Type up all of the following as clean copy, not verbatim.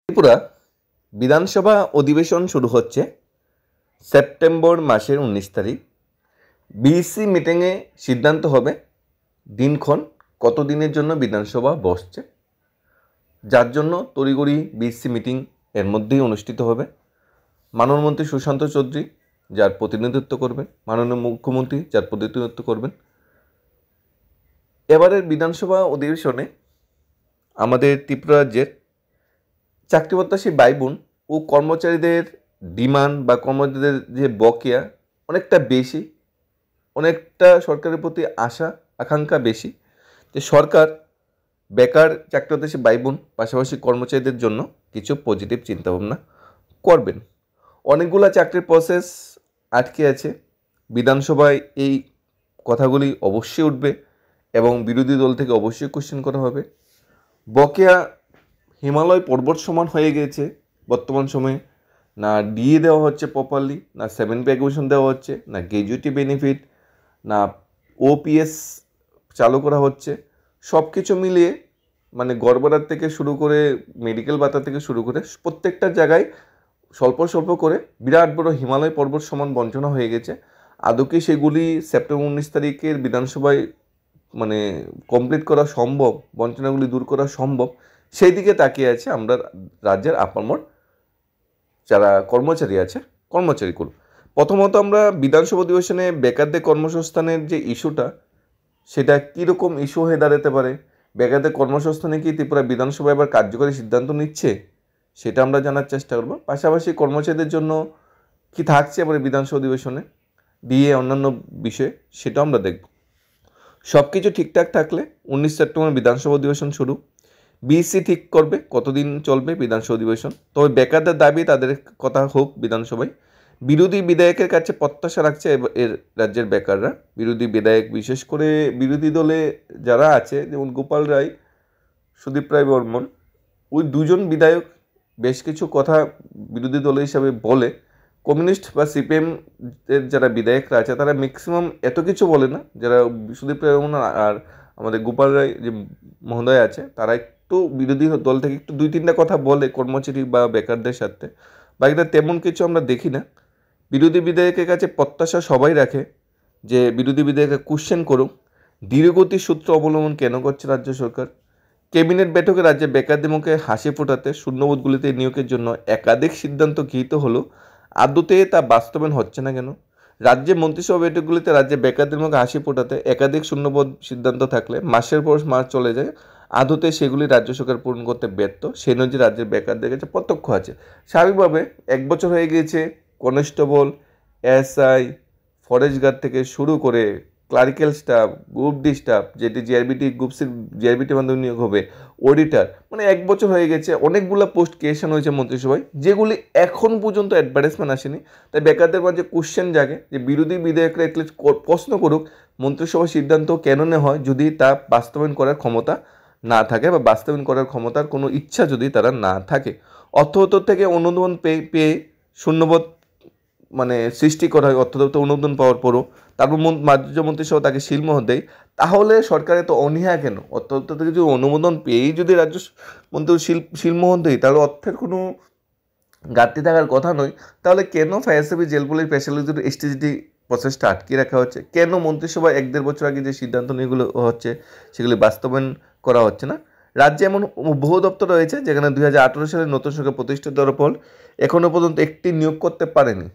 ত্রিপুরা বিধানসভা অধিবেশন শুরু হচ্ছে সেপ্টেম্বর মাসের 19 তারিখ। বিইসি মিটিংয়ে সিদ্ধান্ত হবে দিনক্ষণ কত দিনের জন্য বিধানসভা বসছে, যার জন্য তড়িঘড়ি বিইসি মিটিং এর মধ্যেই অনুষ্ঠিত হবে। মাননীয় মন্ত্রী সুশান্ত চৌধুরী যার প্রতিনিধিত্ব করবেন, মাননীয় মুখ্যমন্ত্রী যার প্রতিনিধিত্ব করবেন। এবারের বিধানসভা অধিবেশনে আমাদের ত্রিপুরা রাজ্যের চাকরি প্রত্যাশী ভাই বোন ও কর্মচারীদের ডিমান্ড বা কর্মচারীদের যে বকেয়া অনেকটা বেশি, অনেকটা সরকারের প্রতি আশা আকাঙ্ক্ষা বেশি যে সরকার বেকার চাকরি প্রত্যাশী ভাই বোন পাশাপাশি কর্মচারীদের জন্য কিছু পজিটিভ চিন্তাভাবনা করবেন। অনেকগুলো চাকরির প্রসেস আটকে আছে, বিধানসভায় এই কথাগুলি অবশ্যই উঠবে এবং বিরোধী দল থেকে অবশ্যই কোশ্চেন করা হবে। বকেয়া হিমালয় পর্বত সমান হয়ে গেছে বর্তমান সময়ে, না ডিএ দেওয়া হচ্ছে প্রপারলি, না 7 পে অ্যাকুইজিশন দেওয়া হচ্ছে, না গ্র্যাজুইটি বেনিফিট, না ওপিএস চালু করা হচ্ছে। সব কিছু মিলিয়ে মানে গড় থেকে শুরু করে মেডিকেল ভাতা থেকে শুরু করে প্রত্যেকটা জায়গায় স্বল্প স্বল্প করে বিরাট বড় হিমালয় পর্বত সমান বঞ্চনা হয়ে গেছে। আদৌ কি সেগুলি সেপ্টেম্বর 19 তারিখের বিধানসভায় মানে কমপ্লিট করা সম্ভব, বঞ্চনাগুলি দূর করা সম্ভব, সেই দিকে তাকিয়ে আছে আমরা রাজ্যের আপামর যারা কর্মচারী আছে কর্মচারীগুলো। প্রথমত আমরা বিধানসভা অধিবেশনে বেকারদের কর্মসংস্থানের যে ইস্যুটা, সেটা কীরকম ইস্যু হয়ে দাঁড়াতে পারে, বেকারদের কর্মসংস্থানে কি ত্রিপুরা বিধানসভা এবার কার্যকরী সিদ্ধান্ত নিচ্ছে, সেটা আমরা জানার চেষ্টা করব। পাশাপাশি কর্মচারীদের জন্য কি থাকছে এবারে বিধানসভা অধিবেশনে দিয়ে অন্যান্য বিষয়ে, সেটাও আমরা দেখব। সব কিছু ঠিকঠাক থাকলে 19 সেপ্টেম্বর বিধানসভা অধিবেশন শুরু। বিইসি ঠিক করবে কতদিন চলবে বিধানসভা অধিবেশন। তবে বেকারদের দাবি তাদের কথা হোক বিধানসভায়। বিরোধী বিধায়কের কাছে প্রত্যাশা রাখছে এর রাজ্যের বেকাররা। বিরোধী বিধায়ক বিশেষ করে বিরোধী দলে যারা আছে, যেমন গোপাল রায়, সুদীপ রায় বর্মন, ওই দুজন বিধায়ক বেশ কিছু কথা বিরোধী দল হিসাবে বলে। কমিউনিস্ট বা সিপিএম এর যারা বিধায়করা আছে তারা ম্যাক্সিমাম এত কিছু বলে না। যারা সুদীপ রায় বর্মন আর আমাদের গোপাল রায় যে মহোদয় আছে, তারা একটু বিরোধী দল থেকে একটু 2-3টা কথা বলে কর্মচারী বা বেকারদের সাথে, বাকিটা তেমন কিছু আমরা দেখি না। বিরোধী বিধায়কের কাছে প্রত্যাশা সবাই রাখে যে বিরোধী বিধায়ককে কোশ্চেন করুক ধীরগতির সূত্র অবলম্বন কেন করছে রাজ্য সরকার। ক্যাবিনেট বৈঠকে রাজ্যে বেকারদের মুখে হাসি ফোটাতে শূন্যপদগুলিতে নিয়োগের জন্য একাধিক সিদ্ধান্ত গৃহীত হলো, আদতে তা বাস্তবায়ন হচ্ছে না কেন? রাজ্যে মন্ত্রিসভা বৈঠকগুলিতে রাজ্যে বেকারদের মুখে হাসি ফোটাতে একাধিক শূন্যপদ সিদ্ধান্ত থাকলে মাসের পর মাস চলে যায়, আদতে সেগুলি রাজ্য সরকার পূরণ করতে ব্যর্থ, সেই নজির রাজ্যের বেকারদের কাছে প্রত্যক্ষ আছে। স্বাভাবিকভাবে 1 বছর হয়ে গিয়েছে, কনস্টেবল, এসআই, ফরেস্ট গার্ড থেকে শুরু করে clerical staff, group D staff, যেটি জিআরবিটি গ্রুপ সি জিআরবিটির মাধ্যমে নিয়োগ হবে, অডিটার, মানে 1 বছর হয়ে গেছে, অনেকগুলো পোস্ট ক্রিয়েশন হয়েছে মন্ত্রিসভায়, যেগুলি এখন পর্যন্ত অ্যাডভার্টাইজমেন্ট আসেনি। তাই বেকারদের মাঝে কোশ্চেন জাগে যে বিরোধী বিধায়করা এটলিস্ট প্রশ্ন করুক মন্ত্রিসভার সিদ্ধান্ত কেন নেওয়া হয় যদি তা বাস্তবায়ন করার ক্ষমতা না থাকে বা বাস্তবায়ন করার ক্ষমতার কোনো ইচ্ছা যদি তারা না থাকে। অর্থ থেকে অনুমোদন পেয়ে শূন্যপদ মানে সৃষ্টি করা হয়, অর্থ অনুমোদন পাওয়ার পরও তারপর রাজ্য মন্ত্রিসহ তাকে শিলমোহর দেয়, তাহলে সরকারের তো অনীহা কেন? অর্থ থেকে যদি অনুমোদন পেয়েই যদি রাজ্য মন্ত্রী শিলমোহর দেয়, তাহলে অর্থের কোনো ঘাটতি থাকার কথা নয়। তাহলে কেন fire service, jail police, speciality এসটিজিটি প্রসেসটা আটকে রাখা হচ্ছে? কেন মন্ত্রিসভায় 1-1.5 বছর আগে যে সিদ্ধান্ত নিয়েগুলো হচ্ছে সেগুলি বাস্তবায়ন করা হচ্ছে না? রাজ্যে এমন বহু দপ্তর রয়েছে যেখানে 2018 সালে নতুন সরকার প্রতিষ্ঠিত হওয়ার পর এখনও পর্যন্ত একটি নিয়োগ করতে পারেনি,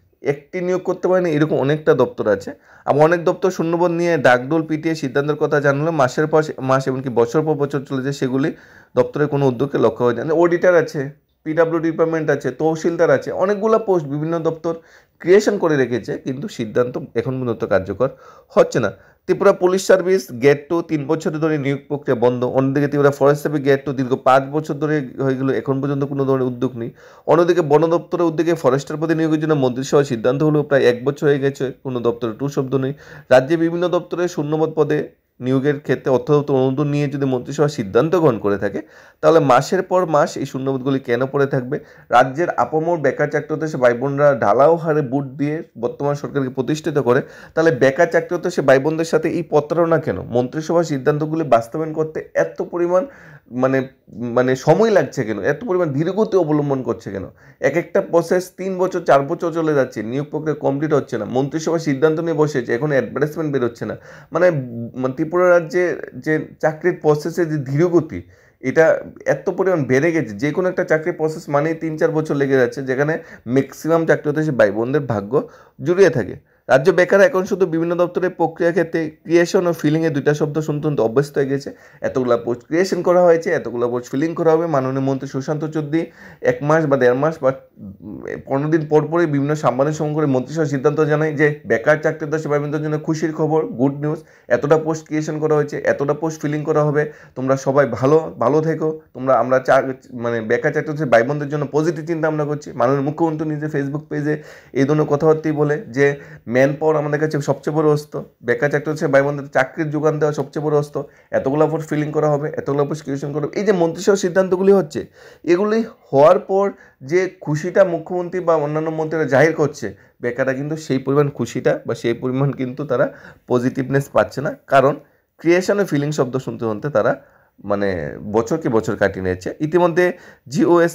এরকম অনেকটা দপ্তর আছে। আবার অনেক দপ্তর শূন্যপদ নিয়ে ডাকডোল পিটিয়ে সিদ্ধান্তের কথা জানালো মাসের পর মাস এমনকি বছর পর বছর চলে যায়, সেগুলি দপ্তরের কোনো উদ্যোগকে লক্ষ্য হয়ে যায় না। অডিটার আছে, পিডাব্লিউ ডিপার্টমেন্ট আছে, তহসিলদার আছে, অনেকগুলো পোস্ট বিভিন্ন দপ্তর ক্রিয়েশন করে রেখেছে, কিন্তু সিদ্ধান্ত এখন পর্যন্ত কার্যকর হচ্ছে না। Tripura police service grade two 3 বছর ধরে নিয়োগ প্রক্রিয়া বন্ধ। অন্যদিকে Tripura forest service grade two দীর্ঘ 5 বছর ধরে হয়ে গেল, এখন পর্যন্ত কোনো ধরনের উদ্যোগ নেই। অন্যদিকে বন দপ্তরের উদ্যোগে ফরেস্টার পদে নিয়োগের জন্য মন্ত্রিসভার সিদ্ধান্ত হলেও প্রায় 1 বছর হয়ে গেছে, কোনো দপ্তরে টু শব্দ নেই। রাজ্যে বিভিন্ন দপ্তরে শূন্যপদ পদে নিয়োগের ক্ষেত্রে অর্থ অনুমোদন নিয়ে যদি মন্ত্রিসভা সিদ্ধান্ত গ্রহণ করে থাকে, তাহলে মাসের পর মাস এই শূন্যপদগুলি কেন পড়ে থাকবে? রাজ্যের আপামর বেকার চাকরিতে ভাই বোনরা ঢালাও হারে বুট দিয়ে বর্তমান সরকারকে প্রতিষ্ঠিত করে, তাহলে বেকার চাকরিতে ভাই বোনদের সাথে এই প্রতারণা কেন? মন্ত্রিসভার সিদ্ধান্তগুলি বাস্তবায়ন করতে এত পরিমাণ মানে মানে সময় লাগছে কেন, এত পরিমাণ ধীরগতি অবলম্বন করছে কেন? এক একটা প্রসেস 3 বছর 4 বছর চলে যাচ্ছে, নিয়োগ প্রক্রিয়া কমপ্লিট হচ্ছে না, মন্ত্রিসভা সিদ্ধান্ত নিয়ে বসেছে, এখন অ্যাডভার্টাইজমেন্ট বেরোচ্ছে না। মানে ত্রিপুরা রাজ্যে যে চাকরির প্রসেসের যে ধীরগতি, এটা এত পরিমাণ বেড়ে গেছে, যে কোনো একটা চাকরির প্রসেস মানেই 3-4 বছর লেগে যাচ্ছে, যেখানে ম্যাক্সিমাম চাকরি হতে ভাই বোনদের ভাগ্য জুড়িয়ে থাকে। রাজ্য বেকার এখন শুধু বিভিন্ন দপ্তরের প্রক্রিয়া ক্ষেত্রে ক্রিয়েশন ও ফিলিংয়ে দুইটা শব্দ শুনতে শুনতে অভ্যস্ত হয়ে গেছে। এতগুলো পোস্ট ক্রিয়েশন করা হয়েছে, এতগুলো পোস্ট ফিলিং করা হবে। মাননীয় মন্ত্রী সুশান্ত চৌধুরী 1 মাস বা 1.5 মাস বা 15 দিন পর পরই বিভিন্ন সাংবাদিক সম্মেলন করে মন্ত্রিসভা সিদ্ধান্ত জানায় যে বেকার চাকরিদার সেবাবৃন্দের জন্য খুশির খবর, গুড নিউজ। এতটা পোস্ট ক্রিয়েশন করা হয়েছে, এতটা পোস্ট ফিলিং করা হবে, তোমরা সবাই ভালো থেকো। আমরা মানে বেকার চাকরিদার ভাই বোনদের জন্য পজিটিভ চিন্তা ভাবনা করছি। মাননীয় মুখ্যমন্ত্রী নিজে ফেসবুক পেজে এই ধরনের কথাবার্তাই বলে যে ম্যান পাওয়ার আমাদের কাছে সবচেয়ে বড় অস্ত্র, বেকার চাকরি হচ্ছে ভাই বোনদের চাকরির যোগান দেওয়া সবচেয়ে বড় অস্ত্র। এতগুলো পোস্ট ফিলিং করা হবে, এতগুলো পোস্ট ক্রিয়েশন করা হবে। এই যে মন্ত্রিসভার সিদ্ধান্তগুলি হচ্ছে, এগুলি হওয়ার পর যে খুশিটা মুখ্যমন্ত্রী বা অন্যান্য মন্ত্রীরা জাহির করছে, বেকাররা কিন্তু সেই পরিমাণ খুশিটা বা সেই পরিমাণ কিন্তু তারা পজিটিভনেস পাচ্ছে না। কারণ ক্রিয়েশন ও ফিলিং শব্দ শুনতে শুনতে তারা মানে বছরকে বছর কাটিয়ে নিয়েছে। ইতিমধ্যে জিওএস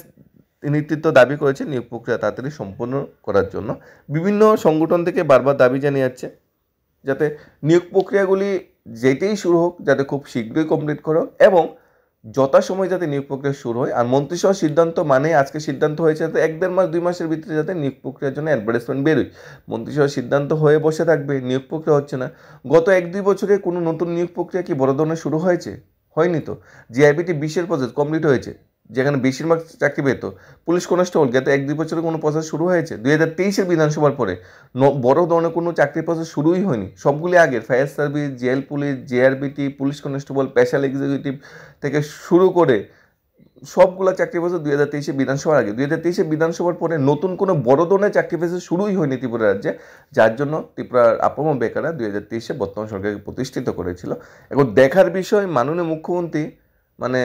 নেতৃত্ব দাবি করেছে নিয়োগ প্রক্রিয়া তাড়াতাড়ি সম্পন্ন করার জন্য। বিভিন্ন সংগঠন থেকে বারবার দাবি জানিয়ে যাচ্ছে যাতে নিয়োগ প্রক্রিয়াগুলি যেতেই শুরু হোক, যাতে খুব শীঘ্রই কমপ্লিট করা হোক এবং যথাসময়ে যাতে নিয়োগ প্রক্রিয়া শুরু হয়। আর মন্ত্রিসভার সিদ্ধান্ত মানে আজকে সিদ্ধান্ত হয়েছে যাতে 1-1.5 মাস 2 মাসের ভিতরে যাতে নিয়োগ প্রক্রিয়ার জন্য অ্যাডভার্টাইজমেন্ট বেরোয়। মন্ত্রিসভার সিদ্ধান্ত হয়ে বসে থাকবে, নিয়োগ প্রক্রিয়া হচ্ছে না। গত 1-2 বছরে কোনো নতুন নিয়োগ প্রক্রিয়া কি বড় ধরনের শুরু হয়েছে? হয়নি তো। জিআইবিটি 20-এর প্রসেস কমপ্লিট হয়েছে, যেখানে বেশিরভাগ চাকরি পেত। পুলিশ কনস্টেবল গত 1-2 বছরে কোনো প্রসেস শুরু হয়েছে? 2023-এর বিধানসভার পরে বড় ধরনের কোনো চাকরির প্রসেস শুরুই হয়নি। সবগুলি আগের ফায়ার সার্ভিস, জেল পুলিশ, জিআরবিটি, পুলিশ কনস্টেবল, স্পেশাল এক্সিকিউটিভ থেকে শুরু করে সবগুলো চাকরি প্রসেস 2023-এ বিধানসভার আগে। 2023-এ বিধানসভার পরে নতুন কোনো বড় ধরনের চাকরি প্রসেস শুরুই হয়নি ত্রিপুরা রাজ্যে, যার জন্য ত্রিপুরার আপামর বেকাররা 2023-এ বর্তমান সরকারকে প্রতিষ্ঠিত করেছিল। এখন দেখার বিষয় মাননীয় মুখ্যমন্ত্রী মানে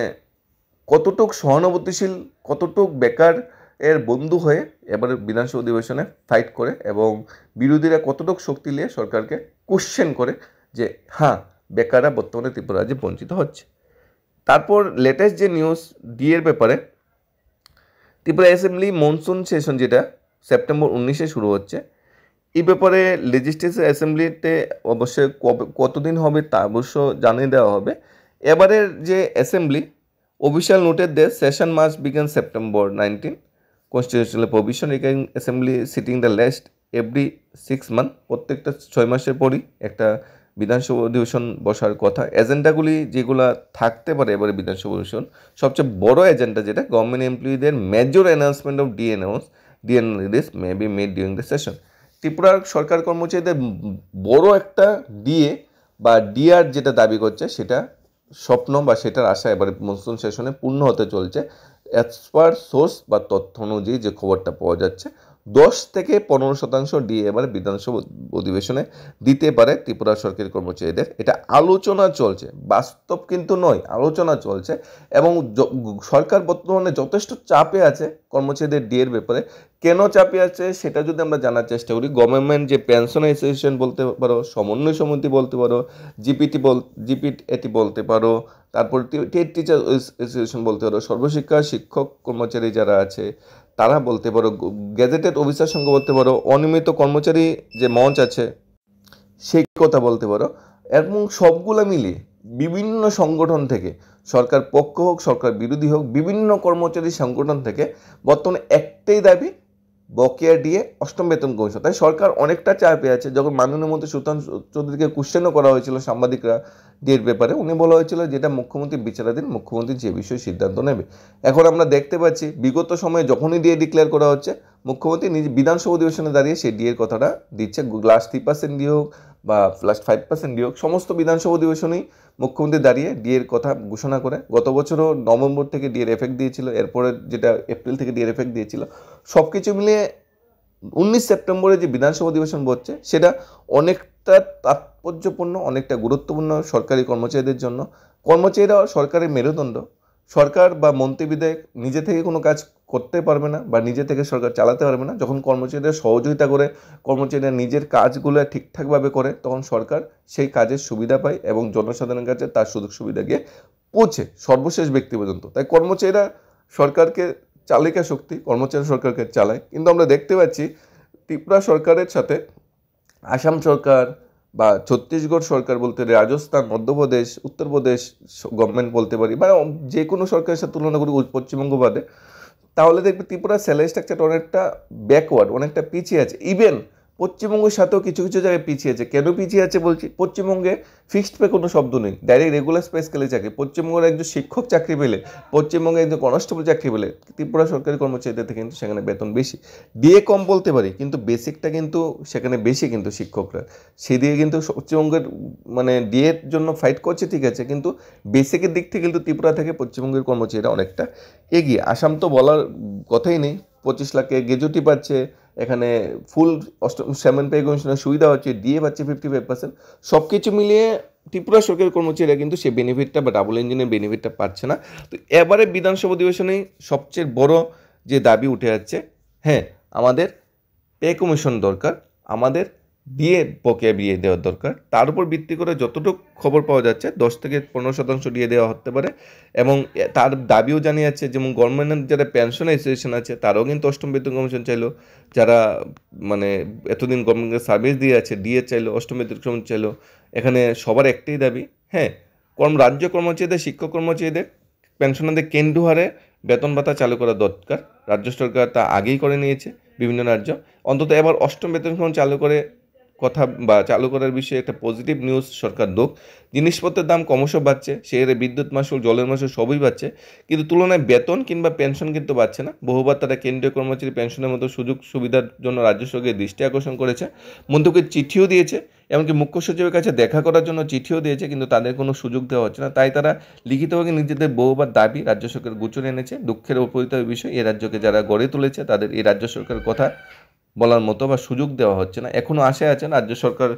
কতটুক সহানুভূতিশীল, কতটুক বেকার এর বন্ধু হয়ে এবারে বিধানসভা অধিবেশনে ফাইট করে এবং বিরোধীরা কতটুক শক্তি নিয়ে সরকারকে কোশ্চেন করে যে হ্যাঁ বেকাররা বর্তমানে ত্রিপুরা রাজ্যে বঞ্চিত হচ্ছে। তারপর লেটেস্ট যে নিউজ ডিএর ব্যাপারে, ত্রিপুরা অ্যাসেম্বলি মনসুন সেশন যেটা সেপ্টেম্বর 19-এ শুরু হচ্ছে, এই ব্যাপারে লেজিসলেটিভ অ্যাসেম্বলিতে অবশ্যই কতদিন হবে তা অবশ্য জানিয়ে দেওয়া হবে। এবারের যে অ্যাসেম্বলি অফিসিয়াল নোটের the session must begin September 19, constitutional provision regarding assembly sitting the last every 6 month. প্রত্যেকটা 6 মাসের পরই একটা বিধানসভা অধিবেশন বসার কথা। এজেন্ডাগুলি যেগুলো থাকতে পারে এবারে বিধানসভা অধিবেশন, সবচেয়ে বড় এজেন্ডা যেটা গভর্নমেন্ট এমপ্লয়িদের major announcement of DN release may be made during the session. ত্রিপুরার সরকার কর্মচারীদের বড় একটা ডিএ বা ডিআর যেটা দাবি করছে সেটা স্বপ্ন বা সেটার আশা এবারে মনসুন সেশনে পূর্ণ হতে চলছে। অ্যাজ পার সোর্স বা তথ্য অনুযায়ী যে খবরটা পাওয়া যাচ্ছে, 10-15% ডিএ এবারে বিধানসভা অধিবেশনে দিতে পারে ত্রিপুরা সরকারি কর্মচারীদের। এটা আলোচনা চলছে, বাস্তব কিন্তু নয়, আলোচনা চলছে। এবং সরকার বর্তমানে যথেষ্ট চাপে আছে কর্মচারীদের ডিএর ব্যাপারে। কেন চাপে আছে সেটা যদি আমরা জানার চেষ্টা করি, গভর্নমেন্ট যে পেনশন অ্যাসোসিয়েশন বলতে পারো, সমন্বয় সমিতি বলতে পারো, জিপিএটি বলতে পারো, তারপর টেট টিচার অ্যাসোসিয়েশন বলতে পারো, সর্বশিক্ষা শিক্ষক কর্মচারী যারা আছে তারা বলতে পারো, গেজেটেড অফিসার সঙ্গে বলতে পারো, অনিয়মিত কর্মচারী যে মঞ্চ আছে সেই কথা বলতে পারো, এবং সবগুলো মিলিয়ে বিভিন্ন সংগঠন থেকে, সরকার পক্ষ হোক সরকার বিরোধী হোক, বিভিন্ন কর্মচারী সংগঠন থেকে বর্তমানে একটাই দাবি, বকেয়া দিয়ে 8ম বেতন কমিশন। তাই সরকার অনেকটা চাপে আছে। যখন মাননীয় মন্ত্রী সুশান্ত চৌধুরীকে কোশ্চেনও করা হয়েছিল সাংবাদিকরা ডিএর ব্যাপারে, উনি বলা হয়েছিল যেটা মুখ্যমন্ত্রী বিচারাধীন, মুখ্যমন্ত্রী যে বিষয়ে সিদ্ধান্ত নেবে। এখন আমরা দেখতে পাচ্ছি বিগত সময়ে যখনই ডিএ ডিক্লেয়ার করা হচ্ছে, মুখ্যমন্ত্রী নিজে বিধানসভা অধিবেশনে দাঁড়িয়ে সেই ডিএর কথাটা দিচ্ছে। লাস্ট 3% দিয়ে হোক বা লাস্ট 5% দিয়ে হোক, সমস্ত বিধানসভা অধিবেশনেই মুখ্যমন্ত্রী দাঁড়িয়ে ডিএর কথা ঘোষণা করে। গত বছরও নভেম্বর থেকে ডিএর এফেক্ট দিয়েছিল, এরপরে যেটা এপ্রিল থেকে ডিএর এফেক্ট দিয়েছিল। সব কিছু মিলিয়ে 19 সেপ্টেম্বরে যে বিধানসভা অধিবেশন বসছে সেটা অনেকটা তাৎপর্যপূর্ণ, অনেকটা গুরুত্বপূর্ণ সরকারি কর্মচারীদের জন্য। কর্মচারীরা সরকারের মেরুদণ্ড। সরকার বা মন্ত্রী বিধায়ক নিজে থেকে কোনো কাজ করতে পারবে না বা নিজে থেকে সরকার চালাতে পারবে না। যখন কর্মচারীদের সহযোগিতা করে, কর্মচারীরা নিজের কাজগুলো ঠিকঠাকভাবে করে, তখন সরকার সেই কাজের সুবিধা পায় এবং জনসাধারণের কাছে তার সুযোগ সুবিধা গিয়ে পৌঁছে সর্বশেষ ব্যক্তি পর্যন্ত। তাই কর্মচারীরা সরকারকে চালিকা শক্তি, কর্মচারী সরকারকে চালায়। কিন্তু আমরা দেখতে পাচ্ছি ত্রিপুরা সরকারের সাথে আসাম সরকার বা ছত্তিশগড় সরকার বলতে রাজস্থান, মধ্যপ্রদেশ, উত্তরপ্রদেশ গভর্নমেন্ট বলতে পারি, বা যে কোনো সরকারের সাথে তুলনা করি পশ্চিমবঙ্গ বাদে, তাহলে দেখবে ত্রিপুরার স্যালারি স্ট্রাকচারটা অনেকটা ব্যাকওয়ার্ড, অনেকটা পিছিয়ে আছে। ইভেন পশ্চিমবঙ্গের সাথেও কিছু কিছু জায়গায় পিছিয়ে আছে। কেন পিছিয়ে আছে বলছি, পশ্চিমবঙ্গে ফিক্সড পে কোনো শব্দ নেই, ডাইরেক্ট রেগুলার পে স্কেলে চাকরি। পশ্চিমবঙ্গের একজন শিক্ষক চাকরি পেলে, পশ্চিমবঙ্গে একজন কনস্টেবল চাকরি পেলে ত্রিপুরা সরকারি কর্মচারীদের থেকে কিন্তু সেখানে বেতন বেশি। ডিএ কম বলতে পারি, কিন্তু বেসিকটা কিন্তু সেখানে বেশি। কিন্তু শিক্ষকরা সেদিকে কিন্তু পশ্চিমবঙ্গের মানে ডিএর জন্য ফাইট করছে ঠিক আছে, কিন্তু বেসিকের দিক থেকে কিন্তু ত্রিপুরা থেকে পশ্চিমবঙ্গের কর্মচারীরা অনেকটা এগিয়ে। আসাম তো বলার কথাই নেই, 25 লাখে গেজুটি পাচ্ছে, এখানে ফুল 7 পে কমিশনের সুবিধা হচ্ছে, ডিএ পাচ্ছে 55%। সব কিছু মিলিয়ে ত্রিপুরা সরকারের কর্মচারীরা কিন্তু সেই বেনিফিটটা বা ডাবল ইঞ্জিনের বেনিফিটটা পাচ্ছে না। তো এবারে বিধানসভা অধিবেশনেই সবচেয়ে বড় যে দাবি উঠে যাচ্ছে, হ্যাঁ আমাদের পে কমিশন দরকার, আমাদের ডিএ বকেয়া বিয়ে দেওয়ার দরকার। তার উপর ভিত্তি করে যতটুকু খবর পাওয়া যাচ্ছে 10 থেকে 15% ডিএ দেওয়া হতে পারে। এবং তার দাবিও জানিয়েছে, যেমন গভর্নমেন্টের যারা পেনশন অ্যাসোসিয়েশন আছে তারাও কিন্তু অষ্টম বেতন কমিশন চাইলো, যারা মানে এতদিন গভর্নমেন্টের সার্ভিস দিয়ে আছে ডিএ চাইলো, অষ্টম বেতন কমিশন চাইলো। এখানে সবার একটাই দাবি, হ্যাঁ রাজ্য কর্মচারীদের, শিক্ষক কর্মচারীদের, পেনশনারদের কেন্দ্র হারে বেতন ভাতা চালু করা দরকার। রাজ্য সরকার তা আগেই করে নিয়েছে বিভিন্ন রাজ্য। অন্তত এবার অষ্টম বেতন কমিশন চালু করে কথা বা চালু করার বিষয়ে একটা পজিটিভ নিউজ সরকার দোক। জিনিসপত্রের দাম ক্রমশ বাড়ছে, সেখানে বিদ্যুৎ মাশুল, জলের মাশুল সবই বাড়ছে, কিন্তু তুলনায় বেতন কিংবা পেনশন কিন্তু বাড়ছে না। বহুবার তারা কেন্দ্রীয় কর্মচারী পেনশনের মতো সুযোগ সুবিধার জন্য রাজ্য সরকারের দৃষ্টি আকর্ষণ করেছে, মন্ত্রীকে চিঠিও দিয়েছে, এমনকি মুখ্য সচিবের কাছে দেখা করার জন্য চিঠিও দিয়েছে, কিন্তু তাদের কোনো সুযোগ দেওয়া হচ্ছে না। তাই তারা লিখিতভাবে নিজেদের বহুবার দাবি রাজ্য সরকার গুছিয়ে এনেছে। দুঃখের অপরিতাপ বিষয়, এই রাজ্যকে যারা গড়ে তুলেছে তাদের এই রাজ্য সরকারের কথা বলার মতো বা সুযোগ দেওয়া হচ্ছে না। এখনও আশায় আছেন রাজ্য সরকার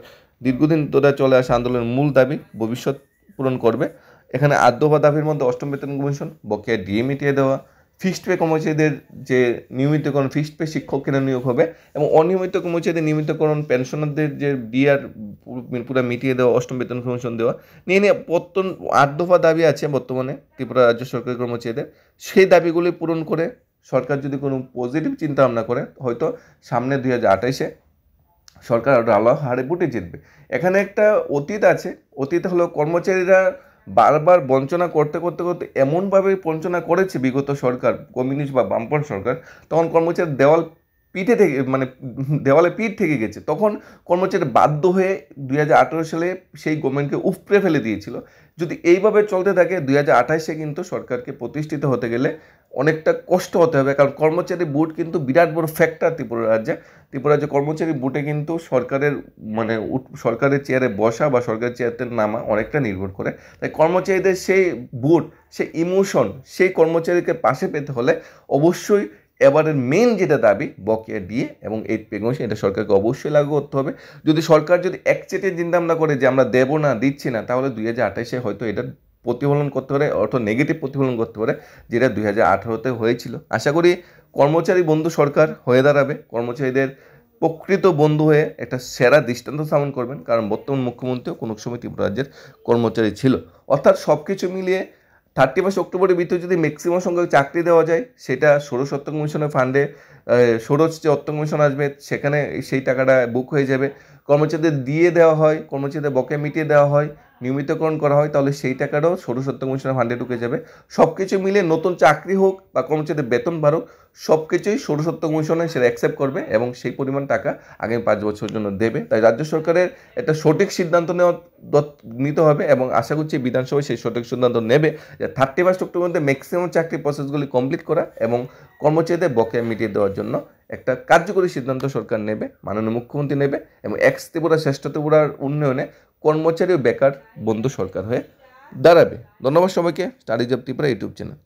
দীর্ঘদিন ধরে চলে আসা আন্দোলনের মূল দাবি ভবিষ্যৎ পূরণ করবে। এখানে আদ্যবা দাবির মধ্যে অষ্টম বেতন কমিশন, বকেয়া ডিএ মিটিয়ে দেওয়া, ফিক্সড পে কর্মচারীদের যে নিয়মিতকরণ, ফিক্সড পে শিক্ষক কেন নিয়োগ হবে, এবং অনিয়মিত কর্মচারীদের নিয়মিতকরণ, পেনশনারদের যে ডিআর পুরো মিটিয়ে দেওয়া, অষ্টম বেতন কমিশন দেওয়া নিয়ে নিয়ে 8 দফা দাবি আছে বর্তমানে ত্রিপুরা রাজ্য সরকারি কর্মচারীদের। সেই দাবিগুলি পূরণ করে সরকার যদি কোনো পজিটিভ চিন্তা ভাবনা করে, হয়তো সামনে 2028-এ সরকার আলো হারে বুটে জিতবে। এখানে একটা অতীত আছে, অতীত হলো কর্মচারীরা বারবার বঞ্চনা করতে করতে করতে এমনভাবে বঞ্চনা করেছে বিগত সরকার, কমিউনিস্ট বা বামপন্থ সরকার, তখন কর্মচারী দেওয়ালে পিঠ থেকে গেছে। তখন কর্মচারী বাধ্য হয়ে 2018 সালে সেই গভর্নমেন্টকে উপড়ে ফেলে দিয়েছিল। যদি এইভাবে চলতে থাকে 2028-এ কিন্তু সরকারকে প্রতিষ্ঠিত হতে গেলে অনেকটা কষ্ট হতে হবে, কারণ কর্মচারী বুট কিন্তু বিরাট বড় ফ্যাক্টর ত্রিপুরা রাজ্যে। ত্রিপুরা রাজ্যে কর্মচারী বুটে কিন্তু সরকারের চেয়ারে বসা বা সরকারের চেয়ারতে নামা অনেকটা নির্ভর করে। তাই কর্মচারীদের সেই বুট, সেই ইমোশন, সেই কর্মচারীকে পাশে পেতে হলে অবশ্যই এবারের মেন যেটা দাবি বকেয়া ডিএ এবং 8 পে কমিশন, এটা সরকারকে অবশ্যই লাগু করতে হবে। যদি সরকার যদি একচেটিয়া চিন্তা ভাবনা করে যে আমরা দেবো না, দিচ্ছি না, তাহলে 2028-এ হয়তো এটার প্রতিফলন করতে পারে, অর্থাৎ নেগেটিভ প্রতিফলন করতে পারে, যেটা 2018-তে হয়েছিল। আশা করি কর্মচারী বন্ধু সরকার হয়ে দাঁড়াবে, কর্মচারীদের প্রকৃত বন্ধু হয়ে একটা সেরা দৃষ্টান্ত স্থাপন করবেন, কারণ বর্তমান মুখ্যমন্ত্রীও কোনো সময় ত্রিপুরা রাজ্যের কর্মচারী ছিল। অর্থাৎ সব কিছু মিলিয়ে 31 অক্টোবরের ভিতরে যদি ম্যাক্সিমাম সংখ্যক চাকরি দেওয়া যায়, সেটা ষোড়শ অর্থ কমিশনের ফান্ডে, ষোড়শ যে অর্থ কমিশন আসবে সেখানে সেই টাকাটা বুক হয়ে যাবে। কর্মচারীদের দিয়ে দেওয়া হয়, কর্মচারীদের বকেয়া মিটিয়ে দেওয়া হয়, নিয়মিতকরণ করা হয়, তাহলে সেই টাকাটাও ষোড়শ অর্থ কমিশনের ফান্ডে ঢুকে যাবে। সব কিছু মিলিয়ে নতুন চাকরি হোক বা কর্মচারীদের বেতন বাড়ুক, সব কিছুই ষোড়শ অর্থ কমিশনে সেটা অ্যাকসেপ্ট করবে এবং সেই পরিমাণ টাকা আগামী 5 বছরের জন্য দেবে। তাই রাজ্য সরকারের একটা সঠিক সিদ্ধান্ত নিতে হবে এবং আশা করছি বিধানসভায় সেই সঠিক সিদ্ধান্ত নেবে যে 31 অক্টোবরের মধ্যে ম্যাক্সিমাম চাকরি প্রসেসগুলি কমপ্লিট করা এবং কর্মচারীদের বকেয়া মিটিয়ে দেওয়ার জন্য একটা কার্যকরী সিদ্ধান্ত সরকার নেবে, মাননীয় মুখ্যমন্ত্রী নেবে, এবং এক্স ত্রিপুরা শ্রেষ্ঠ ত্রিপুরার উন্নয়নে কর্মচারী ও বেকার বন্ধু সরকার হয়ে দাঁড়াবে। ধন্যবাদ সবাইকে। Studies of Tripura YouTube channel.